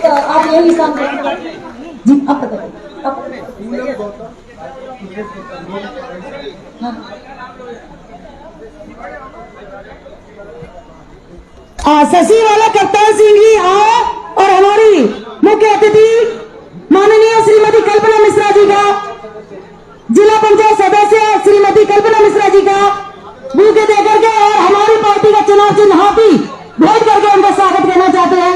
तो आप यही काम करें जी। आप बताइए शशि वाला कप्तान सिंह जी आओ और हमारी मुख्य अतिथि माननीय श्रीमती कल्पना मिश्रा जी का, जिला पंचायत सदस्य श्रीमती कल्पना मिश्रा जी का बुके देकर के और हमारी पार्टी का चुनाव चिन्ह हाथी भेंट करके उनका स्वागत करना चाहते हैं।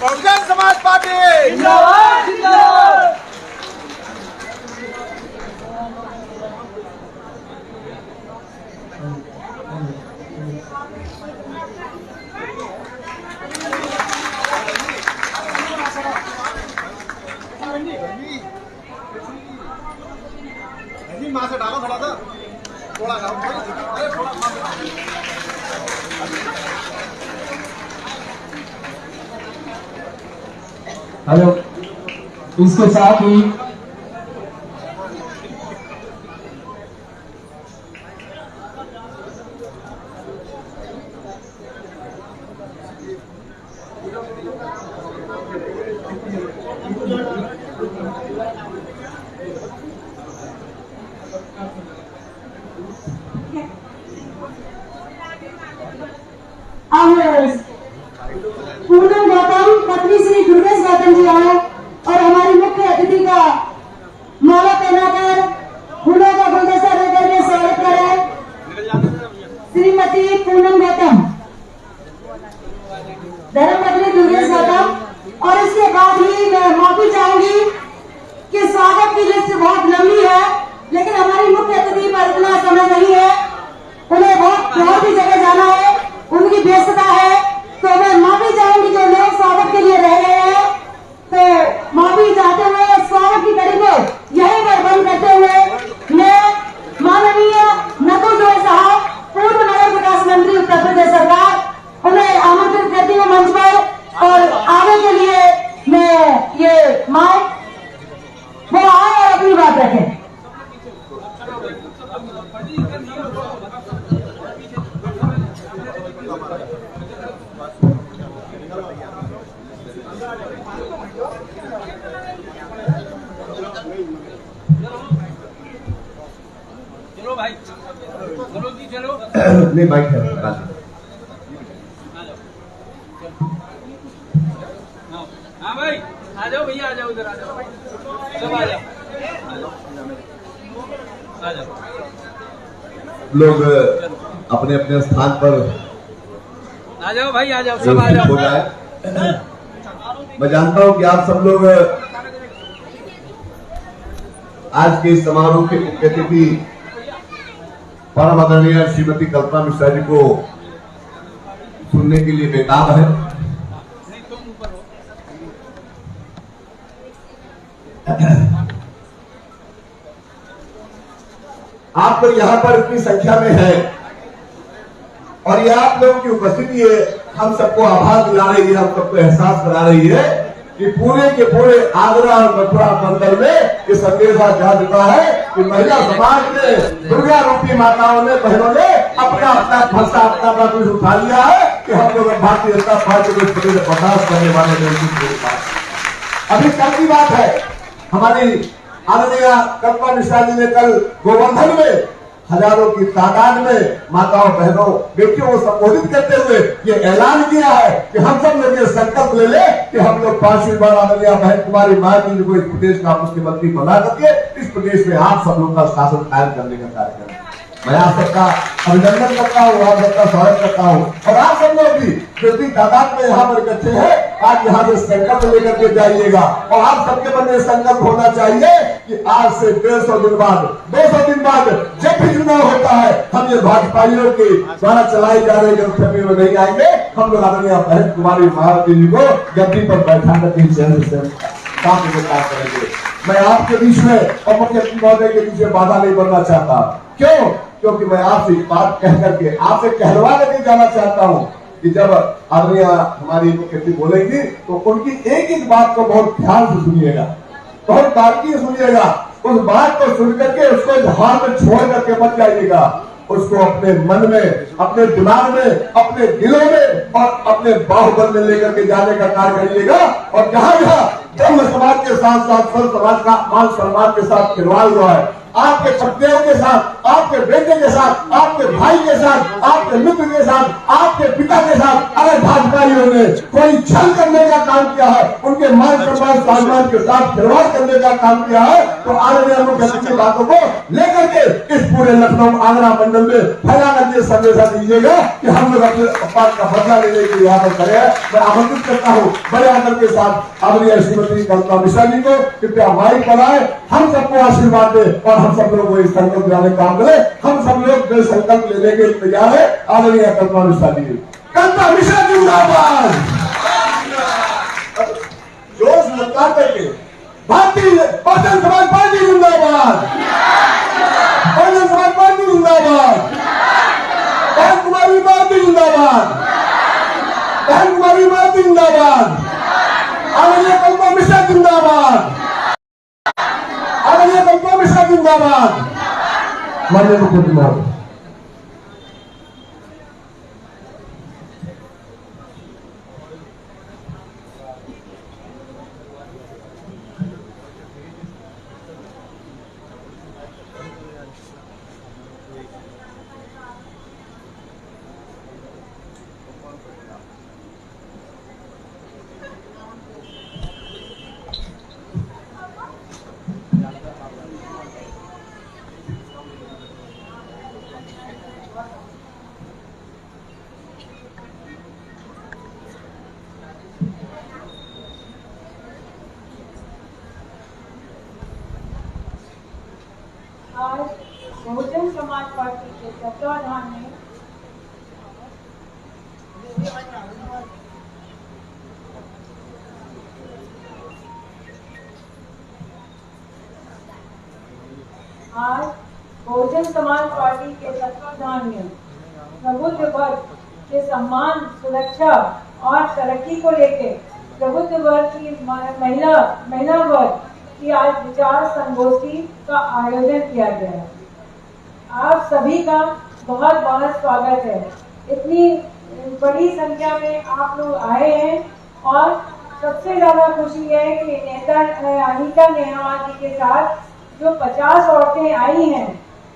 बहुजन समाज पार्टी जिंदाबाद जिंदाबाद। माँ से डालो थोड़ा सा, थोड़ा डालो, अरे थोड़ा हेलो, इसके साथ ही पूनम गौतम पत्नी श्री दुर्गेश गौतम जी आए और हमारी मुख्य अतिथि का माला पहनाकर फूलों का गुलदस्ता देकर के स्वागत करें। श्रीमती पूनम गौतम, धर्मपत्नी दुर्गेश गौतम। और इसके बाद ही मैं माफी चाहूंगी कि स्वागत की लिस्ट बहुत लंबी है, लेकिन हमारी मुख्य अतिथि पर इतना समय नहीं है, उन्हें बहुत भी जगह जाना है, उनकी व्यस्तता है। तो मैं माफी चाहूंगी जो लोग स्वागत के लिए रह गए हैं, तो माफी चाहते हुए स्वागत की कड़ी को यहीं पर बंद करते हुए मैं माननीय नकुल जोड़ साहब, पूर्व नगर विकास मंत्री उत्तर प्रदेश सरकार, उन्हें आमंत्रित करती हूँ मंच पर। और आगे के लिए मैं ये माइक वो आए और अपनी बात रखें। चलो भाई, चलो जी चलो। नहीं बाइक है हाँ भाई, आ जाओ भैया, आ जाओ इधर, आ जाओ सब आ जाओ, आ जाओ। लोग अपने अपने स्थान पर आ जाओ भाई, आ जाओ सब आ जाओ। हो जाए। मैं जानता हूं कि आप सब लोग आज के इस समारोह के मुख्य अतिथि परम आदरणीय श्रीमती कल्पना मिश्रा जी को सुनने के लिए बेताब है। आप लोग यहाँ पर इतनी संख्या में है और ये आप लोगों की उपस्थिति है, हम सबको आभार दिला रही है, हम सबको एहसास करा रही है कि पूरे के पूरे आगरा और मथुरा मंडल में ये संदेश जा चुका है कि महिला समाज में दुर्गा रूपी माताओं ने, बहनों ने अपना अपना फंसा, अपना कुछ उठा लिया है कि हम लोग भारतीय जनता पार्टी को बर्दाश्त करने वाले नहीं। अभी कल की बात है, हमारी आदरणीय कल्पना मिश्रा जी ने कल गोवर्धन में हजारों की तादाद में माताओं, बहनों, बेटियों को संबोधित करते हुए ये ऐलान किया है कि हम सब लोग ये संकल्प ले ले कि हम लोग 5वीं बार आदरणीय बहन कुमारी मायावती जी को इस प्रदेश का मुख्यमंत्री बना करके इस प्रदेश में आप सब लोग का शासन कायम करने का कार्यक्रम। मैं आप सबका अभिनंदन करता हूँ, आप सबका स्वागत करता हूँ और आप सब लोग भी जितनी तादाद में यहाँ पर इकट्ठे हैं, आज यहाँ से संकल्प लेकर के जाइएगा और आप सबके मन में संकल्प होना चाहिए कि आज से 150 दिन बाद, 200 दिन बाद जब भी चुनाव होता है, हम ये भाजपाइयों के द्वारा चलाए जा रहे जनसभा में नहीं आएंगे। हम लोग आदरणीय बहन कुमारी मायावती जी को गद्दी पर बैठा करके काम करेंगे। मैं आपके बीच में और मुख्यमंत्री महोदय के बीच में बाधा नहीं बनना चाहता। क्यों? क्योंकि मैं आपसे बात कह करके आपसे कहलवा करके जाना चाहता हूँ कि जब आदरणीय हमारी मुख्यमंत्री बोलेंगी तो उनकी एक एक बात को बहुत ध्यान से सुनिएगा, बहुत बारीकी से सुनिएगा। उस बात को सुन करके उसको ध्यान में छोड़ करके मत जाइएगा, उसको अपने मन में, अपने दिमाग में, अपने दिलों में और अपने बाहुबल में लेकर के जाने का कार्य करिएगा। और जहां जहां ब्रह्म समाज के साथ साथ सर्व समाज का मान सम्मान के साथ खिलवाड़ हुआ है, आपके पत्नियों के साथ, आपके बेटे के साथ, आपके भाई के साथ, आपके मित्र के साथ, आपके पिता के साथ अगर भाजपाइयों ने कोई छल करने का काम किया है, उनके मान सम्मान के साथ खिलवाड़ करने का काम किया है, तो आदरणीय मुख्यमंत्री की बातों को लेकर के इस पूरे लखनऊ आगरा मंडल में फैला करके संदेशा दीजिएगा कि हम लोग अपने अपराध का बदला लेने के लिए यहाँ पर खड़े हैं। मैं आमंत्रित करता हूँ बड़े आदर के साथ आदरणीय श्रीमती कल्पना मिश्रा जी को, कृपया माइक पर आए, हम सबको आशीर्वाद दे और हम सब लोग वही संकल्प लेने काम करें। हम सब लोग जो संकल्प लेने के लिए तैयार है। आदरणीय कल्पना मिश्रा जी, कल्पना मिश्रा जिंदाबाद, जोश लगा करके भारतीय बहुजन समाज पार्टी जिंदाबाद, बहुजन समाज पार्टी जिंदाबाद, बहन कुमारी मायावती जिंदाबाद, बहन कुमारी मायावती जिंदाबाद, आदरणीय कल्पना मिश्रा जिंदाबाद, आदरणीय कल्पना मिश्रा जिंदाबाद। माननीय मुख्यमंत्री महोदय, आज बहुजन समाज पार्टी के तत्वाधान में आज बहुजन समाज पार्टी के तत्वाधान में प्रबुद्ध वर्ग के सम्मान, सुरक्षा और तरक्की को लेकर प्रबुद्ध वर्ग की महिला वर्ग की आज विचार संगोष्ठी का आयोजन किया गया है। आप सभी का बहुत बहुत स्वागत है। इतनी बड़ी संख्या में आप लोग आए हैं और सबसे ज्यादा खुशी है कि नेता अनीता नेहवाल जी के साथ जो 50 औरतें आई हैं,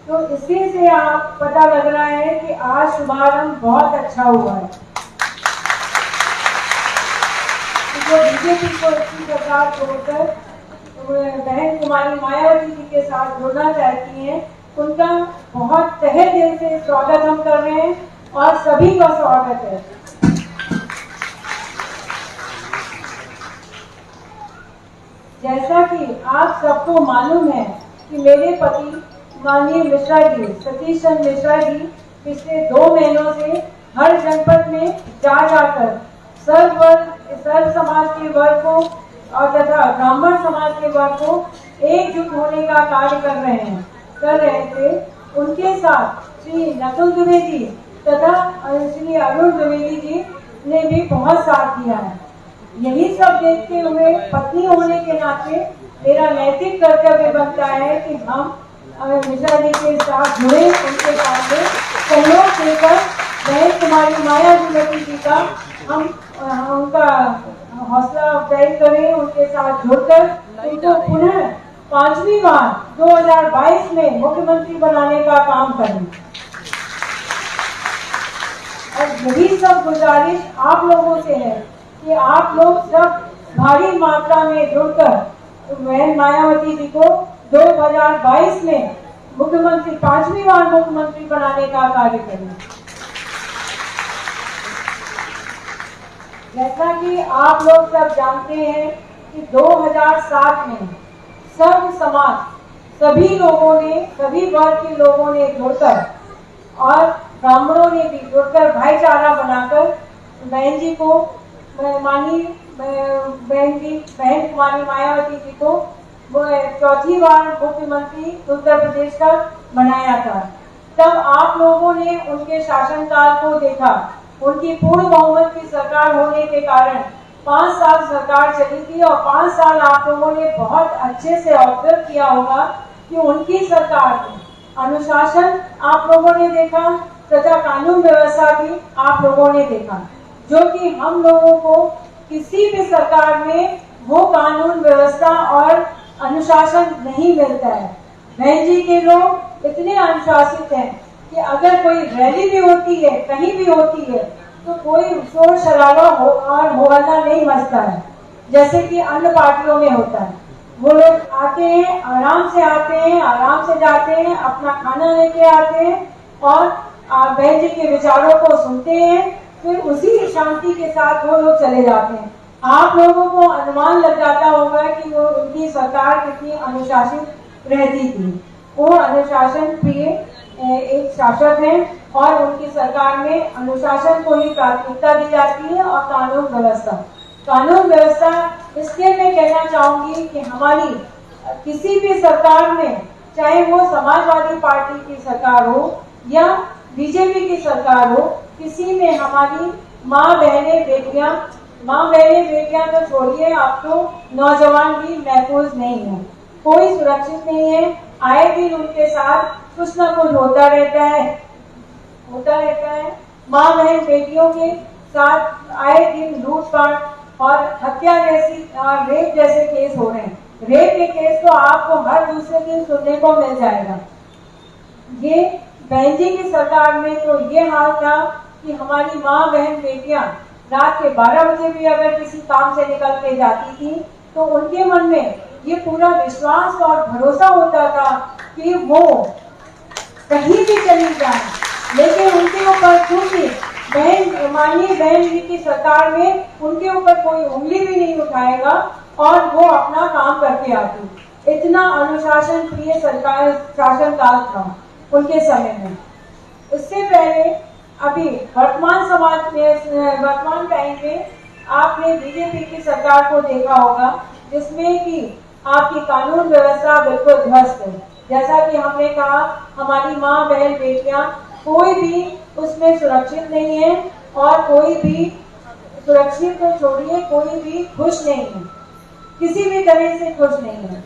तो इसी से आप पता लग रहा है कि आज शुभारंभ बहुत अच्छा हुआ है। जो बीजेपी को इसकी सरकार छोड़कर बहन कुमारी मायावती जी के साथ जुड़ना चाहती हैं, उनका बहुत तहे दिल से स्वागत हम कर रहे हैं और सभी का स्वागत है। जैसा कि आप सबको मालूम है कि मेरे पति माननीय मिश्रा जी, सतीश चंद्र मिश्रा जी, पिछले 2 महीनों से हर जनपद में जाकर सर्व समाज के वर्ग को और तथा ब्राह्मण समाज के वर्ग को एकजुट होने का कार्य कर रहे थे। उनके साथ श्री नकुल द्विवेदी तथा श्री अरुण द्विवेदी जी ने भी बहुत साथ दिया है। यही सब देखते हुए पत्नी होने के नाते मेरा नैतिक कर्तव्य बनता है कि हम मिश्रा जी के साथ जुड़े, उनके साथ सहयोग देकर बहन कुमारी मायावती जी का हम उनका हौसला अफजाई करें, उनके साथ जुड़कर उनको पुनः 5वीं बार 2022 में मुख्यमंत्री बनाने का काम करें। और यही सब गुजारिश आप लोगों से है कि आप लोग सब भारी मात्रा में जुड़कर बहन मायावती जी को 2022 में मुख्यमंत्री 5वीं बार मुख्यमंत्री बनाने का कार्य करें। जैसा कि आप लोग सब जानते हैं कि 2007 में सर्व सभी लोगों ने, सभी वर्ग के लोगों ने जुड़कर और ब्राह्मणों ने भी जुड़कर भाईचारा बनाकर बहन जी को, बहन कुमारी मायावती जी को चौथी बार मुख्यमंत्री उत्तर प्रदेश का बनाया था। तब आप लोगों ने उनके शासनकाल को देखा। उनकी पूर्ण बहुमत की सरकार होने के कारण 5 साल सरकार चली थी और 5 साल आप लोगों ने बहुत अच्छे से ऑब्जर्व किया होगा कि उनकी सरकार में अनुशासन आप लोगों ने देखा तथा कानून व्यवस्था भी आप लोगों ने देखा, जो कि हम लोगों को किसी भी सरकार में वो कानून व्यवस्था और अनुशासन नहीं मिलता है। बहन जी के लोग इतने अनुशासित हैं कि अगर कोई रैली भी होती है, कहीं भी होती है, तो कोई शोर शराबा और होहल्ला नहीं मचता है जैसे कि अन्य पार्टियों में होता है। वो लोग आते हैं, आराम से आते हैं, आराम से जाते हैं, अपना खाना लेके आते हैं और बहन जी के विचारों को सुनते हैं, फिर उसी शांति के साथ वो लोग चले जाते हैं। आप लोगों को अनुमान लग जाता होगा कि वो उनकी सरकार कितनी अनुशासित रहती थी। वो अनुशासन प्रिय एक शासक है और उनकी सरकार में अनुशासन को ही प्राथमिकता दी जाती है और कानून व्यवस्था इसलिए मैं कहना चाहूंगी कि हमारी किसी भी सरकार में, चाहे वो समाजवादी पार्टी की सरकार हो या बीजेपी की सरकार हो, किसी में हमारी माँ बहनें बेटियां तो छोड़िए, अब तो नौजवान भी महफूज नहीं है, कोई सुरक्षित नहीं है। आए दिन उनके साथ कुछ ना कुछ होता रहता है। माँ बहन बेटियों के साथ आए दिन लूटपाट और हत्या जैसी और रेप जैसे केस हो रहे हैं। रेप के केस तो आपको हर दूसरे दिन सुनने को मिल जाएगा। ये बहन जी की सरकार में तो ये हाल था कि हमारी माँ बहन बेटियां रात के 12 बजे भी अगर किसी काम से निकल के जाती थी तो उनके मन में ये पूरा विश्वास और भरोसा होता था कि वो कहीं भी चली जाए, लेकिन उनके ऊपर क्योंकि माननीय बहन जी की सरकार में उनके ऊपर कोई उंगली भी नहीं उठाएगा और वो अपना काम करके आती। इतना अनुशासन प्रिय सरकार शासनकाल था उनके समय में। इससे पहले अभी वर्तमान टाइम में आपने बीजेपी की सरकार को देखा होगा, जिसमें कि आपकी कानून व्यवस्था बिल्कुल ध्वस्त है। जैसा कि हमने कहा, हमारी माँ बहन बेटियां कोई भी उसमें सुरक्षित नहीं है और कोई भी सुरक्षित तो छोड़िए, कोई भी खुश नहीं है, किसी भी तरह से खुश नहीं है।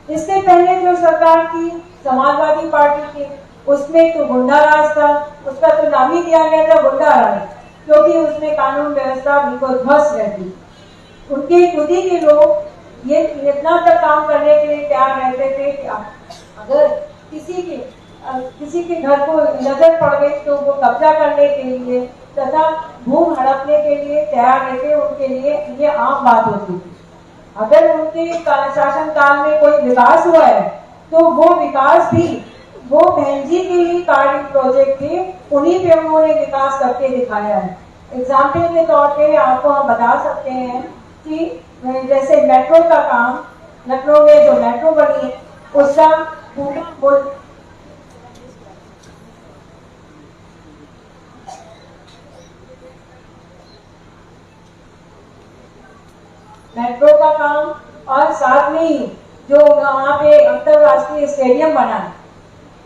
इससे पहले जो सरकार थी समाजवादी पार्टी की, उसमें तो गुंडा राज था, उसका तो नाम ही दिया गया था गुंडा राज, क्योंकि उसमें कानून व्यवस्था बिल्कुल ध्वस्त रहती। उनके खुद ही के लोग ये इतना तक काम करने के लिए तैयार रहते थे कि अगर किसी के घर को नजर पड़ गई तो वो कब्जा करने के लिए तथा भूमि हड़पने के लिए तैयार रहते। उनके लिए ये आम बात होती थी। अगर उनके शासन काल में कोई विकास हुआ है तो वो विकास भी वो बहन जी के ही कार्य प्रोजेक्ट थे, उन्हीं पे उन्होंने विकास करके दिखाया है। एग्जाम्पल के तौर पे आपको हम बता सकते हैं कि जैसे मेट्रो का काम, लखनऊ में जो मेट्रो बनी है उसका मेट्रो का काम और साथ में ही जो वहाँ पे अंतरराष्ट्रीय स्टेडियम बना है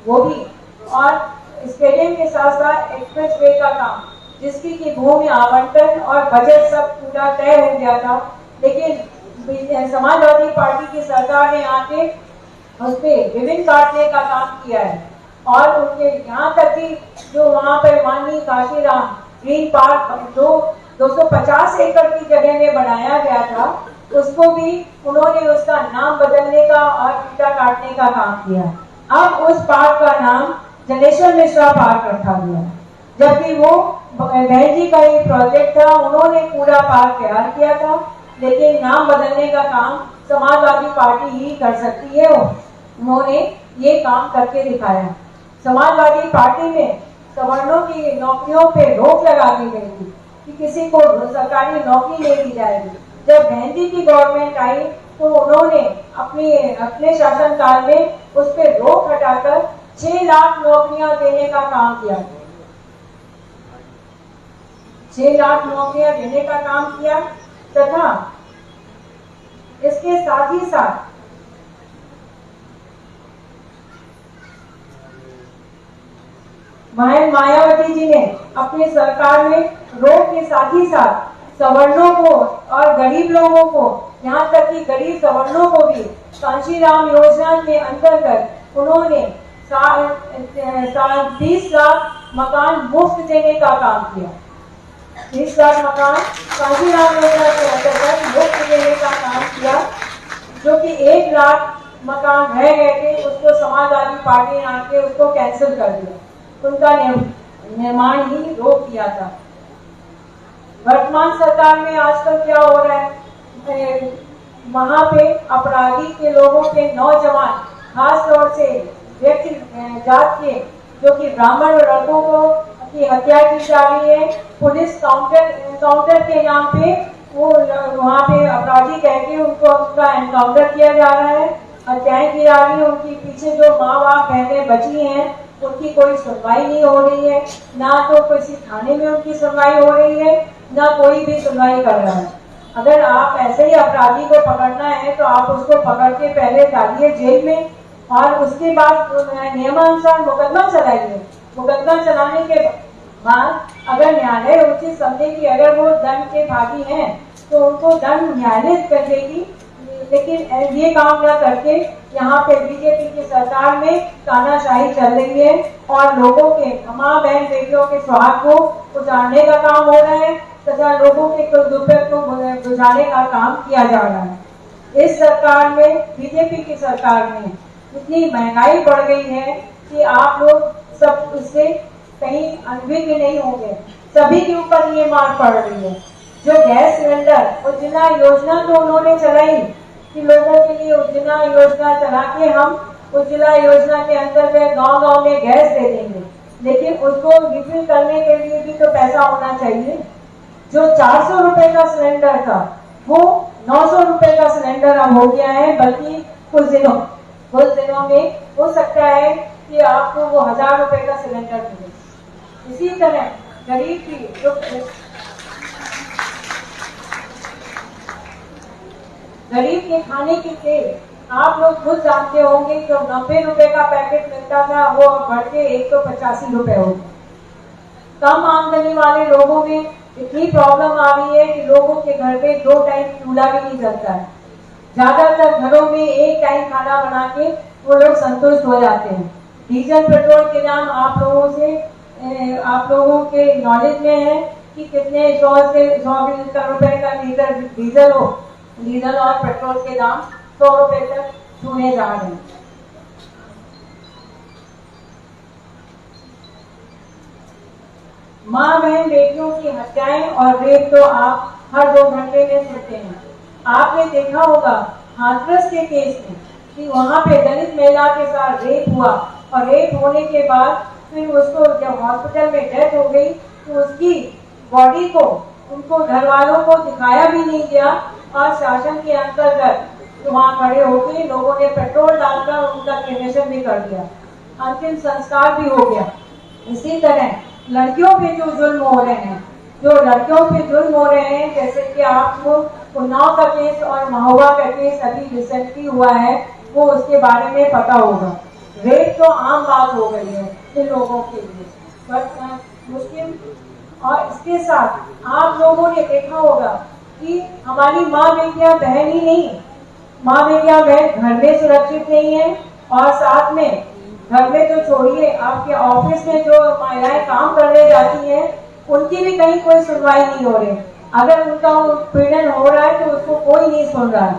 वो भी, और स्टेडियम के साथ साथ एक्सप्रेस वे का काम, जिसकी की भूमि आवंटन और बजट सब पूरा तय हो गया था, लेकिन समाजवादी पार्टी की सरकार ने आके उस पर रिबन काटने का काम किया है। और उनके यहाँ तक कि जो वहाँ पर माननीय काशीराम ग्रीन पार्क जो 250 एकड़ की जगह में बनाया गया था, उसको भी उन्होंने उसका नाम बदलने का और ईटा काटने का काम किया। अब उस पार्क का नाम जनेश्वर मिश्रा पार्क रखा गया, जबकि वो बहन जी का एक प्रोजेक्ट था, उन्होंने पूरा पार्क तैयार किया था, लेकिन नाम बदलने का काम समाजवादी पार्टी ही कर सकती है। उन्होंने ये काम करके दिखाया। समाजवादी पार्टी में सवर्णों की नौकरियों पे रोक लगा दी गई थी कि किसी को सरकारी नौकरी नहीं दी जाएगी। जब बहन जी की गवर्नमेंट आई तो उन्होंने अपने शासनकाल में उस पर रोक हटाकर 6 लाख नौकरियां देने का काम किया। 6 लाख नौकरियां देने का काम किया तथा इसके साथ ही साथ मायावती जी ने अपनी सरकार में रोक के साथ ही साथ सवर्णों को और गरीब लोगों को, यहाँ तक कि गरीब सवर्णों को भी कांशीराम योजना के अंतर्गत उन्होंने 30 लाख मकान मुफ्त देने का काम किया। 30 लाख मकान कांशीराम योजना के अंतर्गत मुफ्त देने का काम किया, जो कि 1 लाख मकान रह गए थे, उसको समाजवादी पार्टी ने आके उसको कैंसिल कर दिया, उनका निर्माण ही रोक दिया था। वर्तमान सरकार में आजकल क्या हो रहा है, वहां पे अपराधी के लोगों के नौजवान, खास तौर से व्यक्ति जात के, जो कि ब्राह्मण लड़कों को की हत्या की जा रही है। पुलिस काउंटर के नाम पे वो वहाँ पे अपराधी कह के उनका एनकाउंटर किया जा रहा है, हत्याएं की जा रही है। उनके पीछे जो माँ बाप बहनें बची हैं उनकी कोई सुनवाई नहीं हो रही है, ना तो किसी थाने में उनकी सुनवाई हो रही है, ना कोई भी सुनवाई कर रहा है। अगर आप ऐसे ही अपराधी को पकड़ना है तो आप उसको पकड़ के पहले डालिए जेल में और उसके बाद नियमानुसार मुकदमा चलाइए। मुकदमा चलाने के बाद अगर न्यायालय उचित समझे कि अगर वो दंड के भागी हैं तो उनको दंड न्यायालय कर देगी, लेकिन ये काम न करके यहाँ पे बीजेपी की सरकार में तानाशाही चल रही है और लोगों के, माँ बहन बेटियों के सुहाग को उजाड़ने का काम हो रहा है तथा लोगों के दुर्भर को बुझाने का काम किया जा रहा है। इस सरकार में, बीजेपी की सरकार में इतनी महंगाई बढ़ गई है कि आप लोग सब उससे कहीं अनभिज्ञ नहीं होंगे, सभी के ऊपर ये मार पड़ रही है। जो गैस सिलेंडर उज्ज्वला योजना तो उन्होंने चलाई कि लोगों के लिए उज्ज्वला योजना चला के हम उज्ज्वला योजना के अंतर्गत गांव-गांव में गैस दे देंगे, लेकिन उसको रिफिल करने के लिए भी तो पैसा होना चाहिए। जो 400 रुपए का सिलेंडर था वो 900 रुपए का सिलेंडर अब हो गया है, बल्कि कुछ दिनों में हो सकता है कि आपको वो 1000 रुपए का सिलेंडर मिले। इसी तरह गरीब की जो गरीब के खाने की तेल आप लोग खुद जानते होंगे, जो 90 रुपए का पैकेट मिलता था वो बढ़ के 185 रुपए हो गया। कम आमदनी वाले लोगों में इतनी प्रॉब्लम आ रही है कि लोगों के घर पे 2 टाइम चूल्हा भी नहीं जलता है। ज्यादातर घरों में 1 टाइम खाना बना के वो लोग संतुष्ट हो जाते हैं। डीजल पेट्रोल के दाम आप लोगों के नॉलेज में है कि कितने 100 रुपए का लीटर डीजल और पेट्रोल के दाम 100 रुपए तक छूने जा रहे हैं। माँ बहन बेटियों की हत्याएं और रेप तो आप हर 2 घंटे में सुनते हैं। आपने देखा होगा हाथरस के केस में कि वहां पे दलित महिला के साथ रेप हुआ और रेप होने के बाद फिर उसको जब हॉस्पिटल में डेथ हो गई तो उसकी बॉडी को उनको घर वालों को दिखाया भी नहीं गया और शासन के अंतर्गत वहां खड़े होकर लोगों ने पेट्रोल डालकर उनका क्रेमेशन भी कर दिया, अंतिम संस्कार भी हो गया। इसी तरह लड़कियों पे जो जुल्म हो रहे हैं, जैसे कि आपको उन्नाव का केस और महुआ का केस अभी रिसेंटली हुआ है, वो उसके बारे में पता होगा। रेप तो आम बात हो गई है इन लोगों के लिए, बट मुस्लिम। और इसके साथ आप लोगों ने देखा होगा कि हमारी माँ बेटियां बहन ही नहीं, माँ बेटियां बहन घर में सुरक्षित नहीं है और साथ में घर में तो छोड़िए, आपके ऑफिस में जो महिलाएं काम करने जाती हैं उनकी भी कहीं कोई सुनवाई नहीं हो रही। अगर उनका उत्पीड़न हो रहा है तो उसको कोई नहीं सुन रहा है।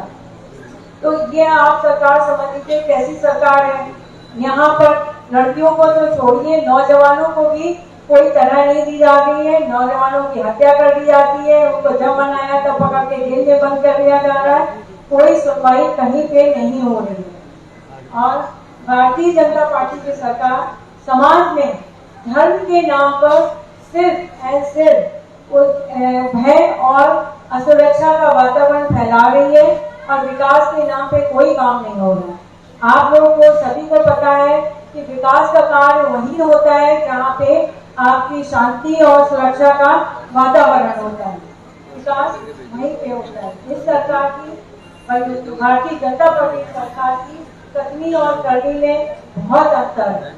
तो ये आप सरकार समझ लीजिए कैसी सरकार है। यहाँ पर लड़कियों को तो छोड़िए, नौजवानों को भी कोई तरह नहीं दी जा रही है। नौजवानों की हत्या कर दी जाती है, उनको जब बनाया तब पकड़ के जेल में बंद कर दिया जा रहा है, कोई सुनवाई कहीं पे नहीं हो रही है। और भारतीय जनता पार्टी की सरकार समाज में धर्म के नाम पर सिर्फ भय और असुरक्षा का वातावरण फैला रही है और विकास के नाम पे कोई काम नहीं हो रहा। आप लोगों को सभी को पता है कि विकास का कार्य वही होता है जहाँ पे आपकी शांति और सुरक्षा का वातावरण होता है। विकास वहीं पे होता है। इस सरकार की, भारतीय जनता पार्टी सरकार की कथनी और करनी में बहुत अंतर है।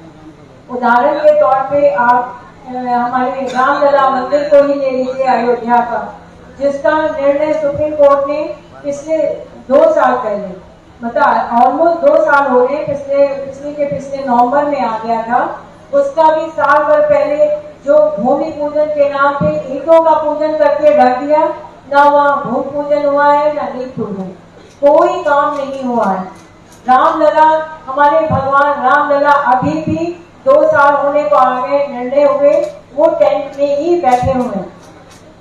उदाहरण के तौर पे आप हमारे रामलला मंदिर को ही ले लीजिए, अयोध्या का, जिसका निर्णय सुप्रीम कोर्ट ने पिछले 2 साल पहले, मतलब ऑलमोस्ट 2 साल हो गए, पिछले नवंबर में आ गया था। उसका भी साल भर पहले जो भूमि पूजन के नाम पे ईंटों का पूजन करके रख दिया, ना वहाँ भूमि पूजन हुआ है ना नींव पूजन, कोई काम नहीं हुआ है। रामलला, हमारे भगवान रामलला अभी भी 2 साल होने को आ गए, निर्णय हुए, वो टेंट में ही बैठे हुए हैं।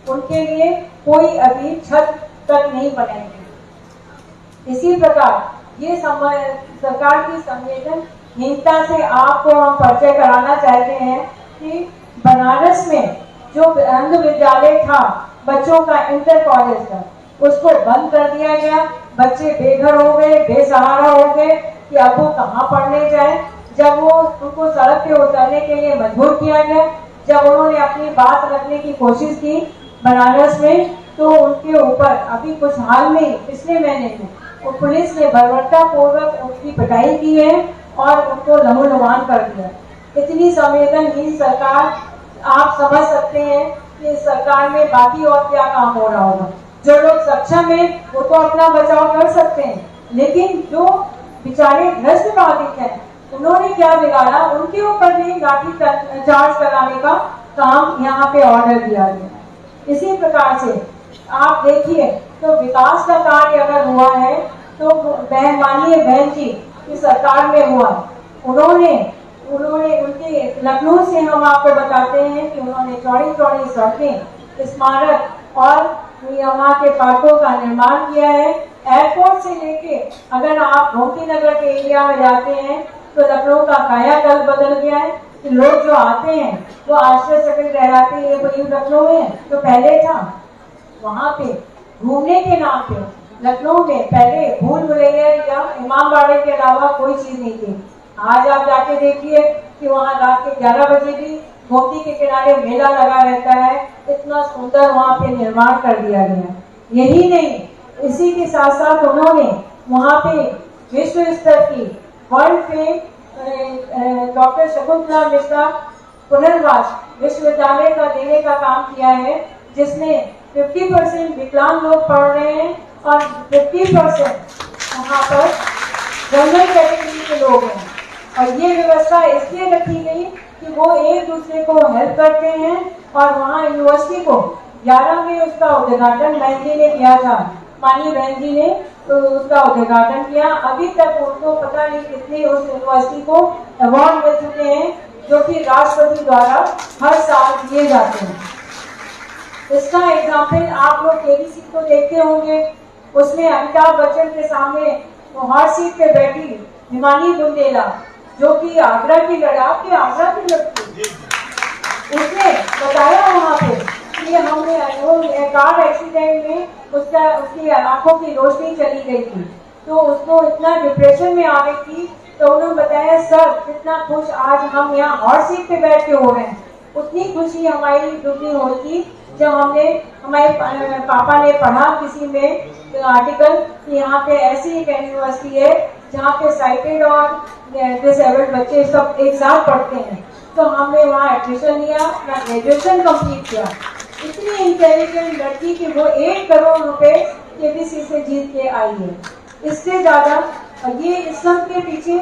उनके लिए कोई अभी छत तक नहीं बनाएंगे। इसी प्रकार ये सरकार की संवेदनहीनता से आपको हम परिचय कराना चाहते हैं कि बनारस में जो अंध विद्यालय था, बच्चों का इंटर कॉलेज था, उसको बंद कर दिया गया। बच्चे बेघर हो गए, बेसहारा हो गए कि अब वो कहाँ पढ़ने जाए। जब वो उनको सड़क पे उतरने के लिए मजबूर किया गया, जब उन्होंने अपनी बात रखने की कोशिश की बनारस में, तो उनके ऊपर अभी कुछ हाल में पिछले महीने में वो पुलिस ने बर्बरता पूर्वक उनकी पिटाई की है और उनको लहूलुहान कर दिया। इतनी संवेदनहीन सरकार, आप समझ सकते हैं कि इस सरकार में बाकी और क्या काम हो रहा होगा। जो लोग सक्षम है वो तो अपना बचाव कर सकते हैं, लेकिन जो बेचारे भ्रष्ट बाधित हैं, उन्होंने क्या बिगाड़ा, उनके ऊपर भी लाठी चार्ज कराने का काम यहाँ पे ऑर्डर दिया गया। इसी प्रकार से आप देखिए, तो विकास का कार्य अगर हुआ है तो माननीय बहन जी की सरकार में हुआ। उन्होंने उनके लखनऊ से हम आपको बताते हैं कि उन्होंने चौड़ी चौड़ी सड़कें, स्मारक और वहाँ के पार्कों का निर्माण किया है। एयरपोर्ट से लेके अगर आप गोमती नगर के एरिया में जाते हैं तो लखनऊ का कायाकल्प बदल गया है कि लोग जो आते हैं वो आश्चर्यचकित रह जाते हैं, ये वही लखनऊ है जो पहले था। वहाँ पे घूमने के नाम पे लखनऊ में पहले भूल भुलैया या इमामबाड़े के अलावा कोई चीज नहीं थी। आज आप जाके देखिए कि वहाँ रात के 11 बजे भी गोमती के किनारे मेला लगा रहता है। इतना सुंदर वहाँ पे निर्माण कर दिया गया। यही नहीं, इसी के साथ साथ उन्होंने वहाँ पे विश्व स्तर की world fame doctor Shakuntala Mishra पुनर्वास विश्वविद्यालय का देने का काम किया है, जिसमें 50% विकलांग लोग पढ़ रहे हैं और 50% वहाँ पर जनरल कैटेगरी के लोग हैं। और ये व्यवस्था इसलिए रखी गई कि वो एक दूसरे को हेल्प करते हैं। और वहाँ यूनिवर्सिटी को 11 में उसका उद्घाटन बहन जी ने किया था, माननीय बहन जी ने तो उसका उद्घाटन किया। अभी तक उनको पता नहीं कितने उस यूनिवर्सिटी को अवार्ड मिल चुके हैं, जो कि राष्ट्रपति द्वारा हर साल दिए जाते हैं। इसका एग्जाम्पल आप लोग केबीसी को देखते होंगे, उसमें अमिताभ बच्चन के सामने हॉट सीट पे बैठी हिमानी बुंदेला, जो कि आगरा की लड़ाई, आगरा की लड़की, उसने बताया वहाँ पे कि हमने कार एक्सीडेंट में उसकी आंखों की रोशनी चली गई थी, तो उसको इतना डिप्रेशन में आ गई थी। तो उन्होंने बताया, सर कितना खुश आज हम यहाँ हॉट सीट पे बैठ के हो रहे हैं। उतनी खुशी हमारी दुगनी हुई थी जब हमारे पापा ने पढ़ा किसी में आर्टिकल कि यहाँ पे ऐसी एक यूनिवर्सिटी है जहाँ पे साइटेड और डिसेबल्ड बच्चे सब एक साथ पढ़ते हैं। तो हमने वहाँ एडमिशन लिया, अपना ग्रेजुएशन कंप्लीट किया। इतनी इंटेलिजेंट लड़की कि वो 1 करोड़ रुपए केबीसी से जीत के आई है। इससे ज्यादा ये इस सब के पीछे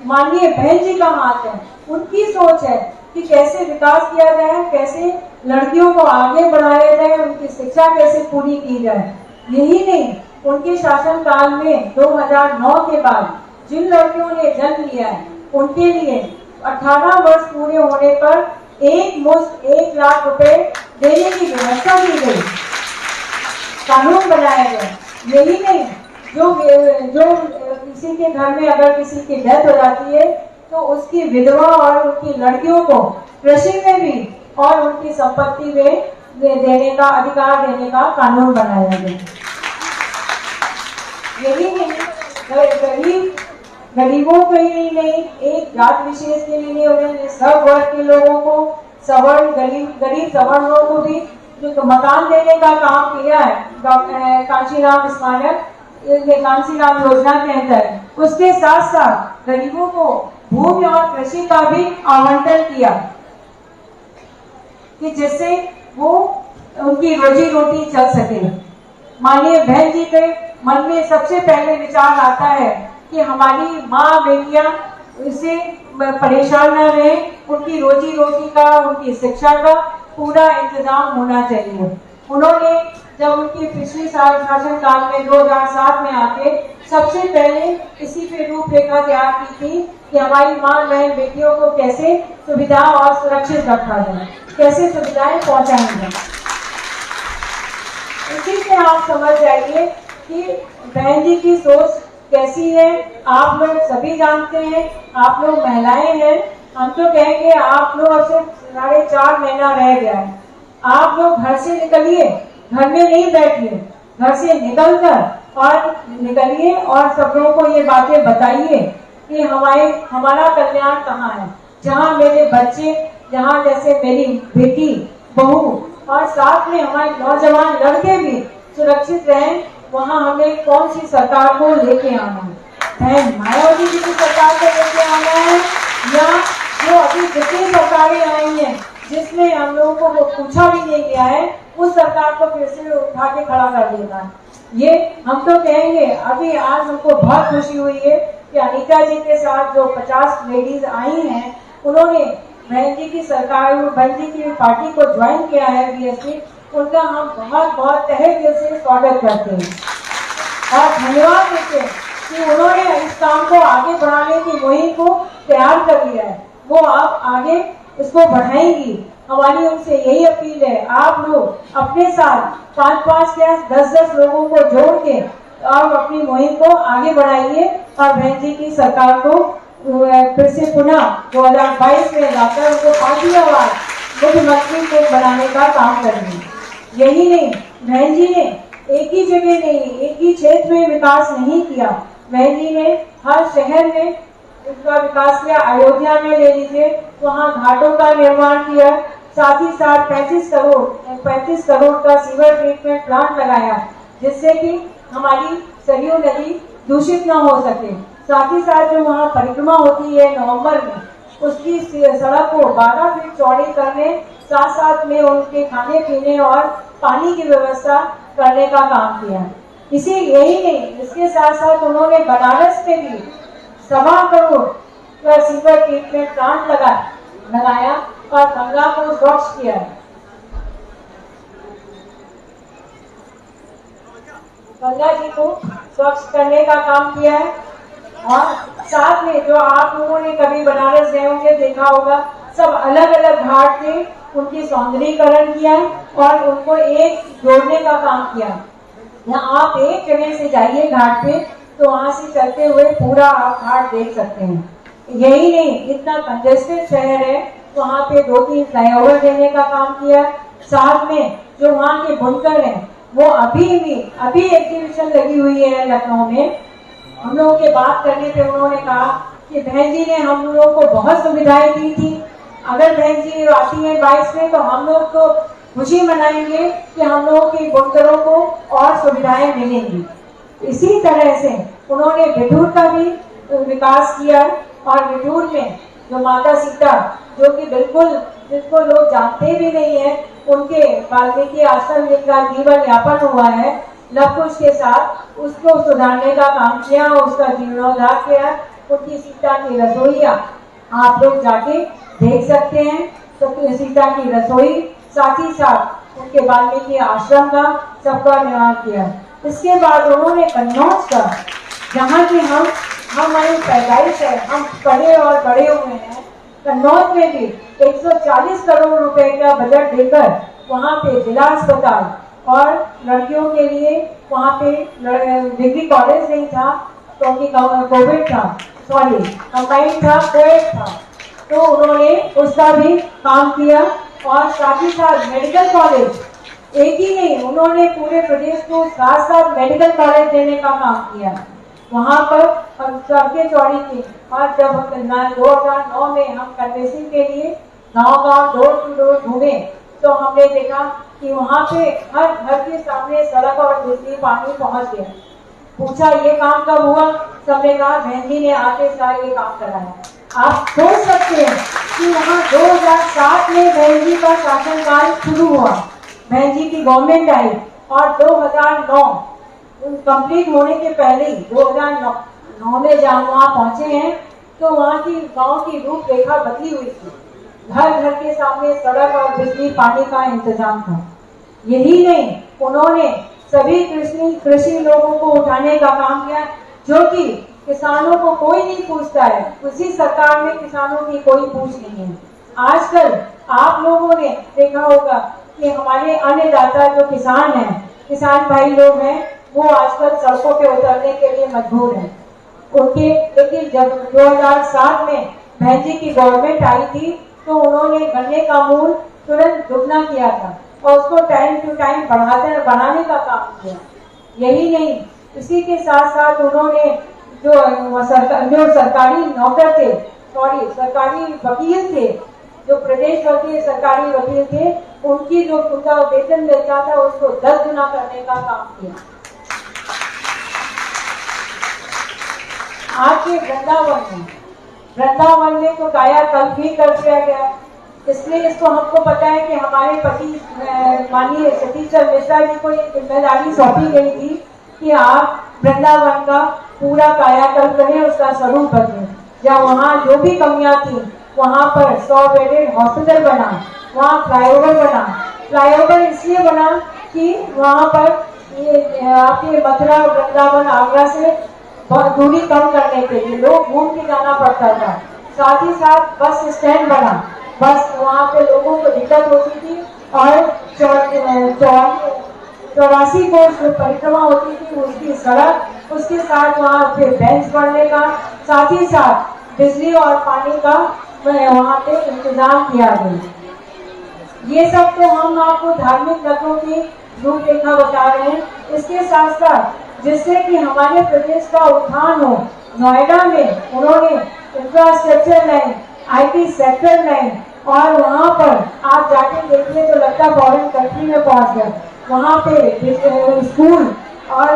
माननीय बहन जी का हाथ है। उनकी सोच है कि कैसे विकास किया जाए, कैसे लड़कियों को आगे बढ़ाया जाए, उनकी शिक्षा कैसे पूरी की जाए। यही नहीं, उनके शासन काल में 2009 के बाद जिन लड़कियों ने जन्म लिया है उनके लिए 18 वर्ष पूरे होने पर एक मुश्त 1 लाख रुपए देने की व्यवस्था की गई, कानून बनाया गया। यही नहीं, जो किसी के घर में अगर किसी की डेथ हो जाती है तो उसकी विधवा और उनकी लड़कियों को कृषि में भी और उनकी संपत्ति में देने का अधिकार देने का कानून बनाया गया। यही नहीं, गरीबों के लिए नहीं, एक जात विशेष के लिए नहीं, उन्होंने सब वर्ग के लोगों को, सवर्ण गरीब सवर्ण लोगों को भी जो मकान देने का काम किया है डॉक्टर कांशीराम स्मारक कांशीराम योजना के अंदर। उसके साथ साथ गरीबों को भूमि और कृषि का भी आवंटन किया कि जिससे वो उनकी रोजी रोटी चल सके। माननीय बहन जी के मन में सबसे पहले विचार आता है कि हमारी माँ बेटियां इससे परेशान न रहे, उनकी रोजी रोटी का, उनकी शिक्षा का पूरा इंतजाम होना चाहिए। उन्होंने जब उनकी पिछली साल शासन काल में 2007 में आके सबसे पहले इसी पे रूपरेखा तैयार की थी कि हमारी माँ बहन बेटियों को कैसे सुविधा और सुरक्षित रखा जाए, कैसे सुविधाएं पहुंचाई जाए। इसी से आप समझ जाइए कि बहन जी की सोच कैसी है। आप लोग सभी जानते हैं, आप लोग महिलाएं हैं, हम तो कहेंगे आप लोग अब से 4.5 महीना रह गया है। आप लोग घर से निकलिए, घर में नहीं बैठिए, घर से निकलिए और सब लोगों को ये बातें बताइए कि हमारा कल्याण कहाँ है, जहाँ मेरे बच्चे, जहाँ जैसे मेरी बेटी बहू और साथ में हमारे नौजवान लड़के भी सुरक्षित रहें, वहाँ हमें कौन सी सरकार को लेके आना है? बहन मायावती जी की सरकार को लेके आना है या जो अभी जितनी सरकारें आई हैं जिसमें हम लोगों को पूछा भी नहीं गया है, उस सरकार को फिर से उठा के खड़ा कर देना है? ये हम तो कहेंगे। अभी आज हमको बहुत खुशी हुई है कि अनीता जी के साथ जो 50 लेडीज आई हैं, उन्होंने बहन जी की सरकार, बहन जी की पार्टी को ज्वाइन किया है बीएसपी, उनका हम बहुत बहुत तहे दिल से स्वागत करते हैं और धन्यवाद देते हैं कि उन्होंने इस काम को आगे बढ़ाने की मुहिम को तैयार कर लिया है। वो आप आगे इसको बढ़ाएंगी। हमारी उनसे यही अपील है, आप लोग अपने साथ 5-5 या 10-10 लोगों को जोड़ के और अपनी मुहिम को आगे बढ़ाइए और बहन जी की सरकार को फिर से पुनः 2022 में लाकर उनको 5वीं बार मुख्यमंत्री को बनाने का काम करेंगे। यही नहीं, बहन जी ने एक ही जगह नहीं, एक ही क्षेत्र में विकास नहीं किया, बहन जी ने हर शहर में उसका विकास किया। अयोध्या में ले लीजिए, वहाँ घाटों का निर्माण किया, साथ ही साथ 35 करोड़ का सीवर ट्रीटमेंट प्लांट लगाया जिससे कि हमारी सरयू नदी दूषित न हो सके। साथ ही साथ जो वहाँ परिक्रमा होती है नवंबर में, उसकी सड़क को 12 फीट चौड़ी करने, साथ साथ में उनके खाने पीने और पानी की व्यवस्था करने का काम किया। यही नहीं, इसके साथ साथ उन्होंने बनारस में भी 1.25 करोड़ का सीवर ट्रीटमेंट प्लांट लगाया और गंगा को स्वच्छ किया है। गंगा जी को स्वच्छ करने का काम किया है और साथ में जो आप लोगों ने कभी बनारस गए होंगे, देखा होगा, सब अलग अलग घाट थे, उनकी सौंदर्यीकरण किया और उनको एक जोड़ने का काम किया। यहाँ आप एक जगह से जाइए घाट पे तो वहां से चलते हुए पूरा आप घाट देख सकते हैं। यही नहीं, इतना कंजेस्टेड शहर है, वहाँ पे 2-3 फ्लाईओवर देने का काम किया। साथ में जो वहाँ के बुनकर हैं, वो अभी एग्जीबिशन लगी हुई है लखनऊ में। हम लोगों के बात करने पे उन्होंने कहा कि बहन जी ने हम लोगों को बहुत सुविधाएं दी थी, अगर बहन जी आती है 22 में तो हम लोग तो खुशी मनाएंगे कि हम लोगों के बुनकरों को और सुविधाएं मिलेंगी। इसी तरह से उन्होंने विठूर का भी विकास किया और विठूर में जो माता सीता, जो कि बिल्कुल जिसको लोग जानते भी नहीं है, उनके वाल्मीकि आश्रम जिनका जीवन यापन हुआ है लवकुश के साथ, उसको सुधारने का काम किया, उसका जीर्णोद्धार किया। उनकी सीता की रसोईया आप लोग जाके देख सकते हैं, तो सीता की रसोई, साथ ही साथ उनके वाल्मीकि आश्रम का सबका निर्माण किया। इसके बाद उन्होंने कन्नौज का, जहाँ की हमारी पैदाइश है, हम पढ़े और बड़े हुए हैं, कन्नौज में भी 140 करोड़ रुपए का बजट देकर वहाँ पे जिला अस्पताल और लड़कियों के लिए वहाँ पे डिग्री कॉलेज नहीं था क्योंकि कोविड था, कंबाइंड था, कोविड था, तो उन्होंने उसका भी काम किया और साथ ही साथ मेडिकल कॉलेज एक ही नहीं, उन्होंने पूरे प्रदेश को 7 मेडिकल कॉलेज देने का काम किया। वहाँ पर सड़कें चौड़ी थी, और जब 2009 में हम कन्वेंसिंग के लिए गांव-गांव डोर टू डोर घूमे तो हमने देखा कि वहाँ पे हर घर के सामने सड़क और बिजली पानी पहुँच गया। पूछा ये काम कब हुआ? सबने कहा बहन जी ने आके सारा ये काम कराया। आप सोच सकते हैं कि वहाँ 2007 में बहन जी का शासनकाल शुरू हुआ, बहन जी की गवर्नमेंट आई, और 2009 कंप्लीट होने के पहले ही 2009 में जहाँ वहाँ पहुंचे हैं तो वहाँ की गांव की रूपरेखा बदली हुई थी। घर घर के सामने सड़क और बिजली पानी का इंतजाम था। यही नहीं, उन्होंने सभी कृषि लोगों को उठाने का काम किया, जो कि किसानों को कोई नहीं पूछता है। उसी सरकार में किसानों की कोई पूछ नहीं है। आजकल आप लोगों ने देखा होगा कि हमारे अन्नदाता जो किसान हैं, किसान भाई लोग हैं, वो आजकल सड़कों पे उतरने के लिए मजबूर हैं। उनके लेकिन जब 2007 में बहन जी की गवर्नमेंट आई थी तो उन्होंने गन्ने का मूल तुरंत दुगना किया था और उसको टाइम टू टाइम बढ़ाने का काम किया। यही नहीं, इसी के साथ साथ उन्होंने जो सरकारी नौकर थे, सरकारी वकील थे, जो प्रदेश भर के सरकारी वकील थे, उनका वेतन मिलता था उसको 10 गुना करने का काम किया। आज के वृंदावन में तो कायाकल्प भी कर दिया गया। इसलिए इसको हमको पता है कि हमारे पति माननीय सतीश चंद्र मिश्रा जी को ये जिम्मेदारी सौंपी गई थी कि आप वृंदावन का पूरा कायाकल्प करें, उसका स्वरूप बदलें। जब वहाँ जो भी कमियां थी, वहाँ पर 100 बेडेड हॉस्पिटल बना, वहाँ फ्लाईओवर बना। फ्लाईओवर इसलिए बना कि वहाँ पर ये आपके मथुरा, वृंदावन, आगरा से दूरी कम करने के लिए लोग घूम के जाना पड़ता था। साथ ही साथ बस स्टैंड बना, बस वहाँ पे लोगों को दिक्कत होती थी, और 84 कोस जो परिक्रमा होती थी उसकी सड़क, उसके साथ वहाँ पे बेंच बढ़ने का, साथ ही साथ बिजली और पानी का वहाँ पे इंतजाम किया गया। ये सब तो हम आपको धार्मिक रथों की रूपरेखा बता रहे हैं। इसके साथ साथ जिससे कि हमारे प्रदेश का उत्थान हो, नोएडा में उन्होंने infrastructure line, IT sector line, और वहाँ पर आप जाके देखिए तो लगता फॉरेन कंट्री में पहुँच गया। वहाँ पे स्कूल और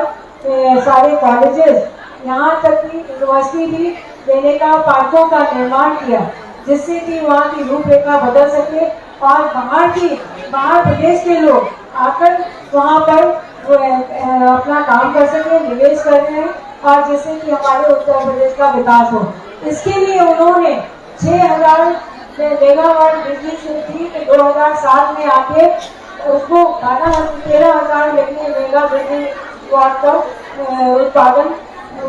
सारे कॉलेजेस, यहाँ तक कि यूनिवर्सिटी भी देने का, पार्कों का निर्माण किया, जिससे कि वहाँ की रूपरेखा बदल सके और बाहर प्रदेश के लोग आकर वहाँ पर अपना काम कर सके, निवेश कर रहे हैं, और जिससे कि हमारे उत्तर प्रदेश का विकास हो। इसके लिए उन्होंने 6000 मेगावाट बिजली से थी कि 2007 में आके उसको 13,000 मेगा बिजली वाट का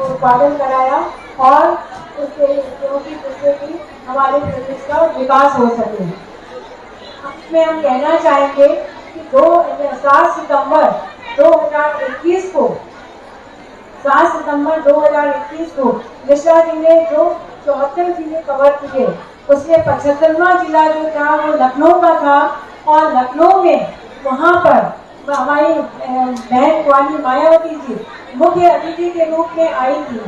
उत्पादन कराया, और जिससे कि हमारे प्रदेश का विकास हो सके। इसमें हम कहना चाहेंगे कि 7 सितंबर 2021 को मिश्रा जी ने जो 74 जिले कवर किए, उसमें 75वां जिला जो था वो लखनऊ का था, और लखनऊ में वहाँ पर हमारी बहन वाली मायावती जी मुख्य अतिथि के रूप में आई थी,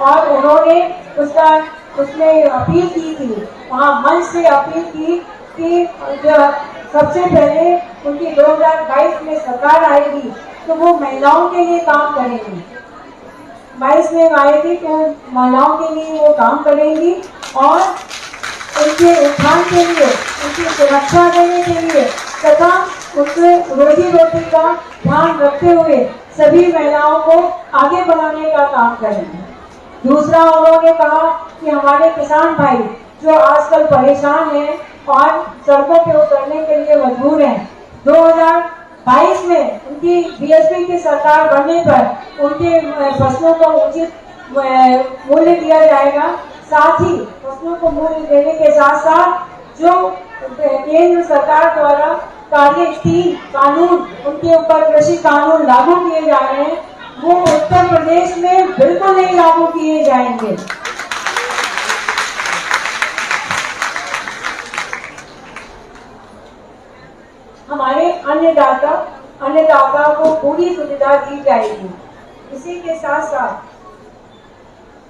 और उन्होंने उसमें अपील की थी, वहाँ मंच से अपील की कि सबसे पहले उनकी 2022 में सरकार आएगी तो वो महिलाओं के लिए काम करेंगी। 22 में आए थे तो महिलाओं के लिए वो काम करेंगी, और उनके उत्थान के लिए, उनकी सुरक्षा देने के लिए तथा उनके रोजी रोटी का ध्यान रखते हुए सभी महिलाओं को आगे बढ़ाने का काम करेंगे। दूसरा, उन्होंने कहा कि हमारे किसान भाई जो आजकल परेशान हैं और सड़कों पे उतरने के लिए मजबूर हैं, 2022 में उनकी बीएसपी की सरकार बनने पर उनके फसलों को उचित मूल्य दिया जाएगा। साथ ही फसलों को मूल्य देने के साथ साथ जो केंद्र सरकार द्वारा कार्य 3 कानून, उनके ऊपर कृषि कानून लागू किए जा रहे हैं, वो उत्तर प्रदेश में बिल्कुल नहीं लागू किए जाएंगे। हमारे अन्नदाता अन्नदाता को पूरी सुविधा दी जाएगी। इसी के साथ साथ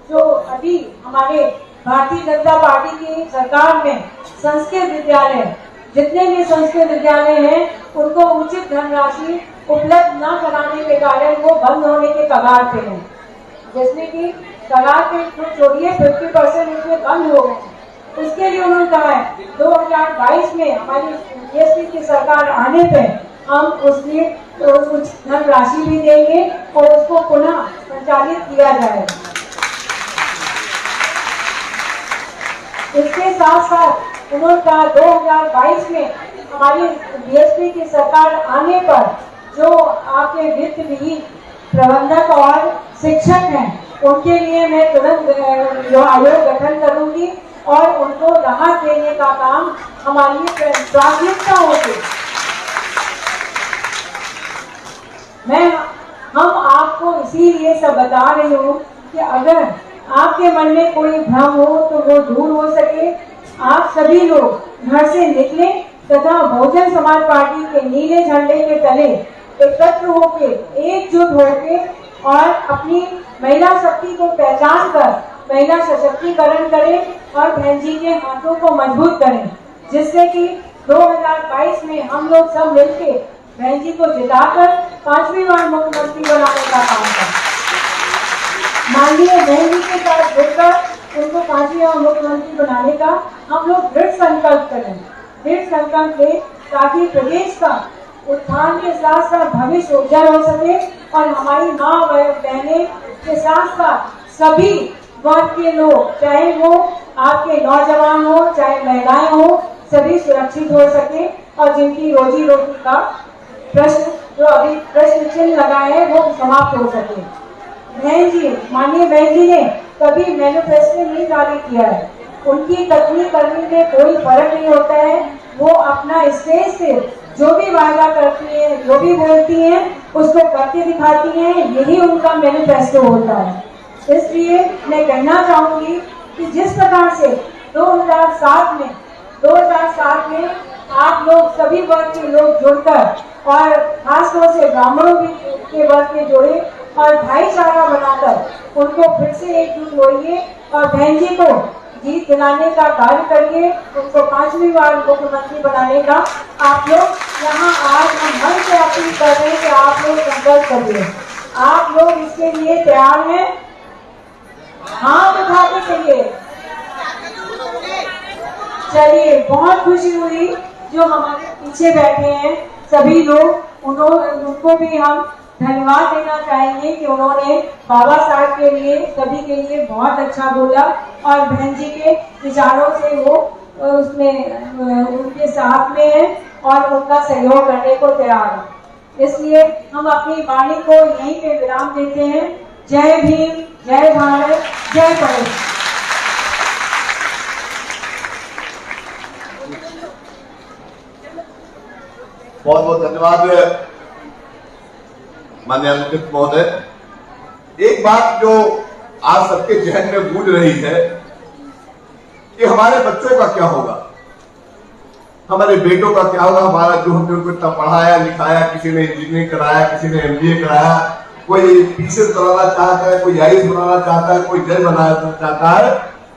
जो अभी हमारे भारतीय जनता पार्टी की सरकार में संस्कृत विद्यालय, जितने भी संस्कृत विद्यालय हैं उनको उचित धनराशि उपलब्ध न कराने के कारण वो बंद होने के कगार पे हैं। जिसमें कि कगार पे तो छोड़िए 50% उसमें बंद हो गए। उसके लिए उन्होंने कहा है 2022 में हमारी बीएसपी की सरकार आने पे हम उसमें कुछ धनराशि भी देंगे और उसको पुनः संचालित किया जाएगा। इसके साथ साथ उन्होंने कहा 2022 में हमारी बीएसपी की सरकार आने पर जो आपके वित्त विहीन प्रबंधक और शिक्षक हैं उनके लिए मैं तुरंत जो आयोग गठन करूंगी और उनको राहत देने का काम हमारी प्राथमिकता होगी। हम आपको इसीलिए सब बता रही हूँ कि अगर आपके मन में कोई भ्रम हो तो वो दूर हो सके। आप सभी लोग घर से निकले तथा बहुजन समाज पार्टी के नीले झंडे के तले एकत्र होके, एकजुट होके और अपनी महिला शक्ति को पहचान कर महिला सशक्तिकरण करें और बहन जी के हाथों को मजबूत करें, जिससे कि 2022 में हम लोग सब मिलके बहन जी को जिताकर 5वीं बार मुख्यमंत्री बनाने का काम करें। माननीय बहन जी के साथ जुड़कर उनको 5वीं बार मुख्यमंत्री बनाने का हम लोग दृढ़ संकल्प करें, दृढ़ संकल्प लें ताकि प्रदेश का उत्थान के साथ साथ भविष्य उज्जवल हो सके और हमारी माँ बहने के साथ साथ सभी वर्ग के लोग, चाहे वो आपके नौजवान हो चाहे महिलाएं हो, सभी सुरक्षित हो सके और जिनकी रोजी रोटी का प्रश्न जो अभी प्रश्न चिन्ह लगा है वो समाप्त हो सके। बहन जी, माननीय बहन जी ने कभी मैनिफेस्टो नहीं जारी किया है। उनकी कथनी करने में कोई फर्क नहीं होता है। वो अपना स्टेज से जो भी वादा करती है, जो भी बोलती हैं, उसको करके दिखाती हैं। यही उनका मैनिफेस्टो होता है। इसलिए मैं कहना चाहूंगी कि जिस प्रकार से 2007 में आप लोग सभी वर्ग के लोग जुड़कर और खासतौर से ब्राह्मणों के वर्ग के जुड़े और भाईचारा बनाकर उनको फिर से एकजुट होइए और बहन जी को जीत दिलाने का कार्य करिए, उनको 5वीं बार मुख्यमंत्री बनाने का आप लोग यहाँ आज हम मन से अपील कर रहे हैं कि आप लोग संकल्प करिए। आप लोग इसके लिए तैयार हैं? हाथ उठा के कहिए। चलिए, बहुत खुशी हुई जो हमारे पीछे बैठे हैं सभी लोग, उनको भी हम धन्यवाद देना चाहेंगे कि उन्होंने बाबा साहब के लिए सभी के लिए बहुत अच्छा बोला और बहन जी के विचारों से वो उसमें उनके साथ में है और उनका सहयोग करने को तैयार है। इसलिए हम अपनी वाणी को यहीं पे विराम देते हैं। जय भीम, जय भारत, जय पटेल। बहुत बहुत धन्यवाद माननीय अंकित महोदय। एक बात जो आज सबके जहन में गूंज रही है कि हमारे बच्चों का क्या होगा, हमारे बेटों का क्या होगा, हमारा जो हमने उनको इतना पढ़ाया लिखाया, किसी ने इंजीनियरिंग कराया, किसी ने MBA कराया, कोई पीसीएस बनाना चाहता है, कोई आईएएस बनाना चाहता है, कोई जज बनाना चाहता है।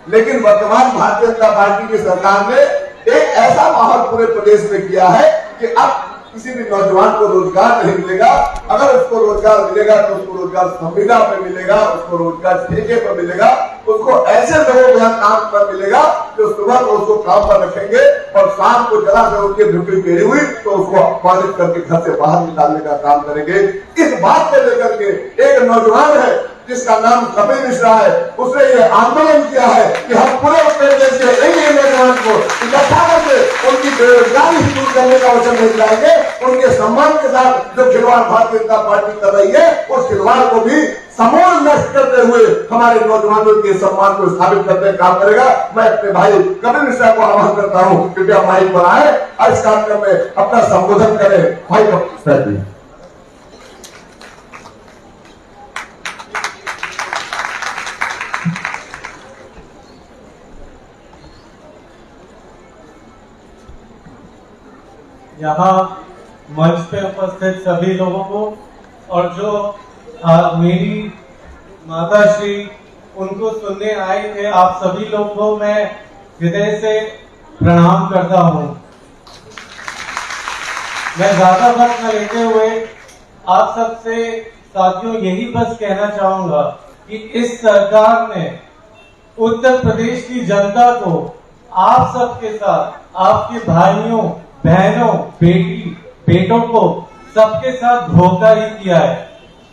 लेकिन वर्तमान भारतीय जनता पार्टी की सरकार ने एक ऐसा माहौल पूरे प्रदेश में किया है कि अब किसी भी नौजवान को रोजगार नहीं मिलेगा। अगर उसको रोजगार मिलेगा तो उसको रोजगार संविदा पे मिलेगा, उसको रोजगार ठेके पर मिलेगा, उसको ऐसे लोगों के यहाँ काम पर मिलेगा जो सुबह को उसको काम पर रखेंगे और शाम को जरा से उसकी ड्यूटी गिरी हुई तो उसको अपमानित करके घर से बाहर निकालने का काम करेंगे। इस बात को लेकर के एक नौजवान है जिसका नाम कपिल मिश्रा है, उसने ये आंदोलन किया है कि हम पूरे उत्तर प्रदेश के एक नौजवान को इकट्ठा करके उनकी बेरोजगारी दूर करने का वचन नहीं दिलाएंगे। उनके सम्मान के साथ जो खिलवाड़ भारतीय जनता पार्टी कर रही है उस खिलवाड़ को भी समूल नष्ट करते हुए हमारे नौजवानों के सम्मान को स्थापित करने का काम करेगा। मैं अपने भाई कपिल मिश्रा को आह्वान करता हूँ कृपया माइक पर आए और इस कार्यक्रम में अपना संबोधन करें। भाई कपिल मिश्रा जी। यहाँ मंच पे उपस्थित सभी लोगों को और जो मेरी माता श्री उनको सुनने आए थे, आप सभी लोगों को मैं हृदय से प्रणाम करता हूँ। मैं ज्यादा वक्त न लेते हुए आप सबसे साथियों यही बस कहना चाहूंगा कि इस सरकार ने उत्तर प्रदेश की जनता को आप सबके साथ, आपके भाइयों बहनों बेटी बेटों को सबके साथ धोखा ही किया है।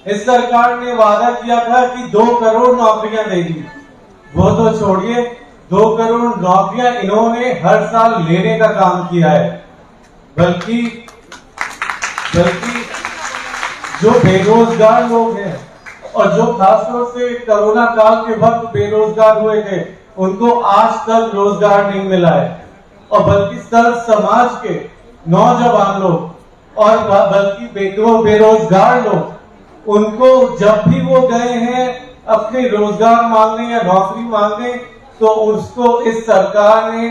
इस सरकार ने वादा किया था कि 2 करोड़ नौकरियां देगी, वो तो छोड़िए, 2 करोड़ नौकरियां इन्होंने हर साल लेने का काम किया है। बल्कि जो बेरोजगार लोग हैं और जो खासतौर से कोरोना काल के वक्त बेरोजगार हुए थे, उनको आज तक रोजगार नहीं मिला है। और बल्कि सर्व समाज के नौजवान लोग और बल्कि बेरोजगार लोग, उनको जब भी वो गए हैं अपने रोजगार मांगने या नौकरी मांगने, तो उसको इस सरकार ने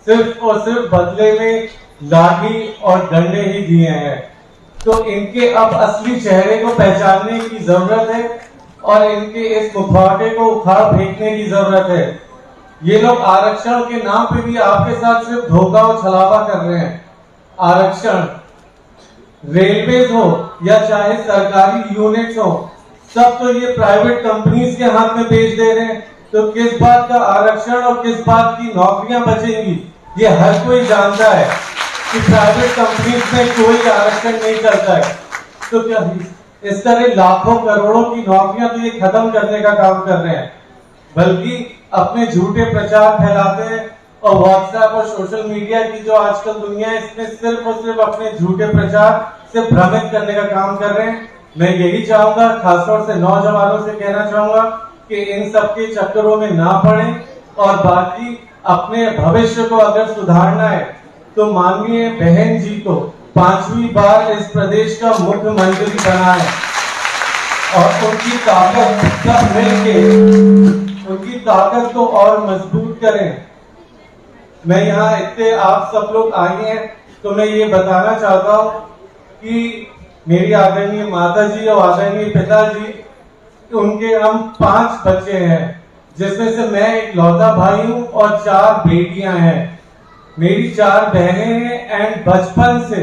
सिर्फ और सिर्फ बदले में लाठी और डंडे ही दिए हैं। तो इनके अब असली चेहरे को पहचानने की जरूरत है और इनके इस मुखौटे को उखाड़ फेंकने की जरूरत है। ये लोग आरक्षण के नाम पे भी आपके साथ सिर्फ धोखा और छलावा कर रहे हैं। आरक्षण रेलवेज हो या चाहे सरकारी यूनिट्स हो, सब तो ये प्राइवेट कंपनीज के हाथ में बेच दे रहे हैं। तो किस बात का आरक्षण और किस बात की नौकरियां बचेंगी, ये हर कोई जानता है कि प्राइवेट कंपनीज में कोई आरक्षण नहीं चलता है। तो क्या इस तरह लाखों करोड़ों की नौकरियां तो ये खत्म करने का काम कर रहे हैं, बल्कि अपने झूठे प्रचार फैलाते हैं। और व्हाट्सएप और सोशल मीडिया की जो आजकल दुनिया है, इसमें सिर्फ और सिर्फ अपने झूठे प्रचार से भ्रमित करने का काम कर रहे हैं। मैं यही चाहूंगा, खासतौर से नौजवानों से कहना चाहूंगा कि इन सबके चक्करों में ना पड़े और बाकी अपने भविष्य को अगर सुधारना है तो माननीय बहन जी को 5वीं बार इस प्रदेश का मुख्यमंत्री बनाए और उनकी ताकत सब मिलके उनकी ताकत को और मजबूत करें। मैं यहाँ इतने आप सब लोग आए हैं तो मैं ये बताना चाहता हूँ कि मेरी आदरणीय माता जी और आदरणीय पिताजी, उनके हम 5 बच्चे हैं, जिसमें से मैं एक लौता भाई हूँ और 4 बेटियां हैं। मेरी 4 बहनें हैं एंड बचपन से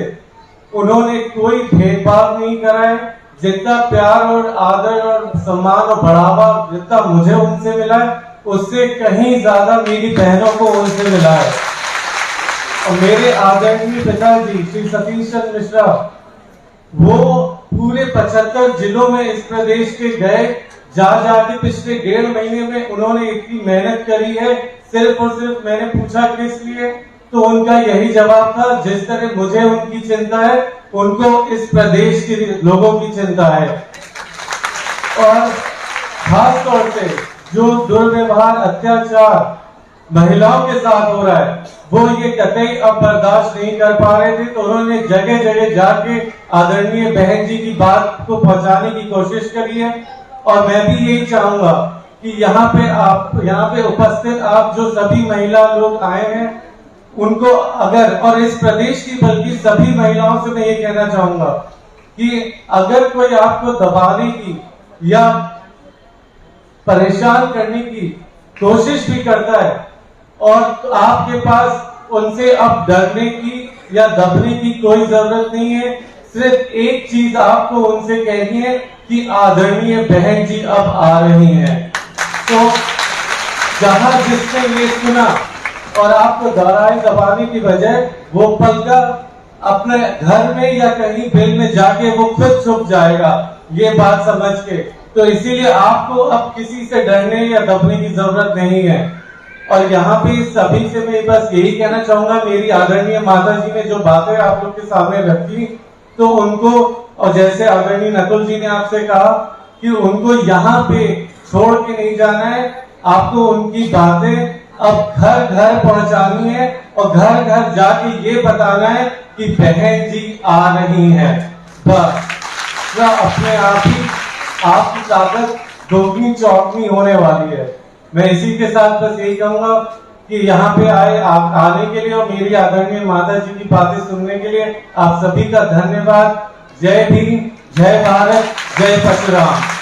उन्होंने कोई भेदभाव नहीं करा है। जितना प्यार और आदर और सम्मान और बढ़ावा जितना मुझे उनसे मिला है, उससे कहीं ज्यादा मेरी बहनों को उनसे मिला है। और मेरे आदरणीय पिताजी श्री सतीश चंद्र मिश्रा, वो पूरे 75 जिलों में इस प्रदेश के गए, जाके पिछले 1.5 महीने में उन्होंने इतनी मेहनत करी है। सिर्फ और सिर्फ मैंने पूछा किस लिए, तो उनका यही जवाब था, जिस तरह मुझे उनकी चिंता है, उनको इस प्रदेश के लोगों की चिंता है। और खास तौर से जो दुर्व्यवहार अत्याचार महिलाओं के साथ हो रहा है, वो ये कतई अब बर्दाश्त नहीं कर पा रहे थे, तो उन्होंने जगह जगह जाके आदरणीय बहन जी की बात को पहुंचाने की कोशिश करी है। और मैं भी यही चाहूंगा कि यहाँ पे उपस्थित आप जो सभी महिला लोग आए हैं, उनको अगर, और इस प्रदेश की बल्कि सभी महिलाओं से मैं ये कहना चाहूंगा कि अगर कोई आपको दबाने की या परेशान करने की कोशिश भी करता है और आपके पास उनसे अब डरने की या दबने की कोई जरूरत नहीं है। सिर्फ एक चीज आपको उनसे कहनी है कि आदरणीय बहन जी अब आ रही हैं। तो जहां जिसने ये सुना और आपको दोहराए दबाने की बजाय, वो पलकर अपने घर में या कहीं बिल में जाके वो खुद छुप जाएगा, ये बात समझ के। तो इसीलिए आपको अब किसी से डरने या दबने की जरूरत नहीं है। और यहाँ पे सभी से मैं बस यही कहना चाहूंगा, मेरी आदरणीय माता जी ने जो बातें आप लोग के सामने रखी, तो उनको, और जैसे आदरणीय नकुल जी ने आपसे कहा कि उनको यहाँ पे छोड़ के नहीं जाना है, आपको उनकी बातें अब घर घर पहुंचानी है और घर घर जाके ये बताना है कि बहन जी आ रही हैं। बस अपने आप ही आपकी ताकत दोगुनी चौगुनी होने वाली है। मैं इसी के साथ बस यही कहूंगा कि यहाँ पे आने के लिए और मेरी आदरणीय माता जी की बातें सुनने के लिए आप सभी का धन्यवाद। जय भीम, जय भारत, जय परशुराम।